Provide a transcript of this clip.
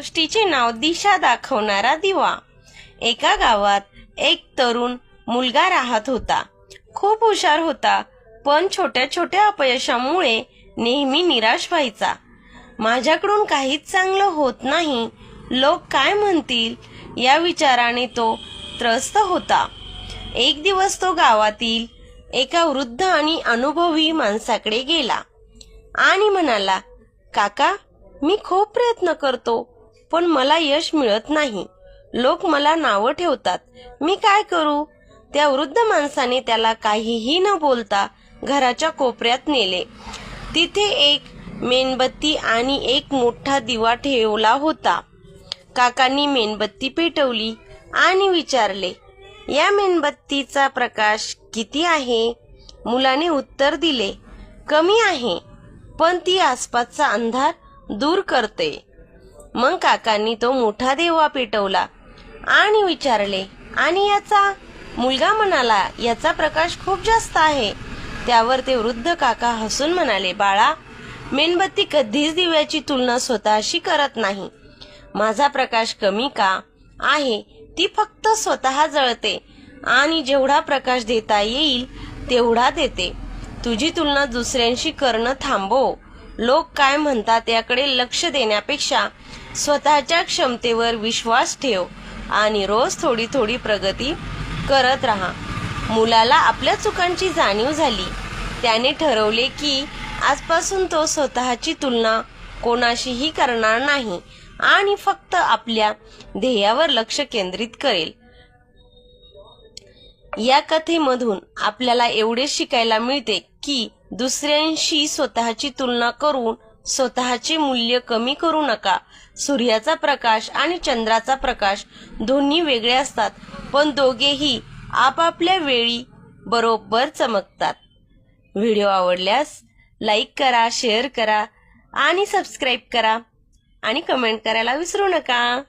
गोष्टीचे नाव दिशा दाखवणारा दिवा। एका गावात एक तरुण मुलगा राहत होता। खूप हुशार होता, पण छोट्या छोट्या अपयशामुळे नेहमी निराश व्हायचा। माझ्याकडून काहीच चांगलं होत नाही, लोक काय म्हणतील या विचाराने तो त्रस्त होता। एक दिवस तो गावातील एका वृद्ध आणि अनुभवी माणसाकडे गेला आणि म्हणाला, काका, मी खूप प्रयत्न करतो, पण मला यश मिळत नाही। लोक मला नावं ठेवतात, मी काय करू? त्या वृद्ध माणसाने त्याला काहीही न बोलता घराच्या कोपऱ्यात नेले। तिथे एक मेणबत्ती आणि एक मोठा दिवा ठेवला होता। काकांनी मेणबत्ती पेटवली आणि विचारले, या मेणबत्तीचा प्रकाश किती आहे? मुलाने उत्तर दिले, कमी आहे, पण ती आसपासचा अंधार दूर करते। मग काकांनी तो मोठा दिवा पेटवला आणि विचारले, आणि याचा? मुलगा म्हणाला, याचा प्रकाश खूप जास्त आहे। त्यावर ते वृद्ध काका हसून म्हणाले, बाळा, मेणबत्ती कधीच दिव्याची तुलना स्वतःशी करत नाही। माझा प्रकाश कमी का आहे? ती फक्त स्वतः जळते आणि जेवढा प्रकाश देता येईल तेवढा देते। तुझी तुलना दुसऱ्यांशी करणं थांबव। लोक काय म्हणतात याकडे लक्ष देण्यापेक्षा स्वतःच्या क्षमतेवर विश्वास ठेव आणि रोज थोडी थोडी प्रगती करत राहा। मुलाला आपल्या चुकांची जाणीव झाली। त्याने ठरवले की आजपासून तो स्वतःची तुलना कोणाशीही करणार नाही आणि फक्त आपल्या ध्येयावर लक्ष केंद्रित करेल। या कथेमधून आपल्याला एवढे शिकायला मिळते की दुसऱ्यांशी स्वतःची तुलना करून स्वतःचे मूल्य कमी करू नका। सूर्याचा प्रकाश आणि चंद्राचा प्रकाश दोन्ही वेगळे असतात, पण दोघेही आपापल्या वेळी बरोबर चमकतात। व्हिडिओ आवडल्यास लाईक करा, शेअर करा आणि सबस्क्राईब करा आणि कमेंट करायला विसरू नका।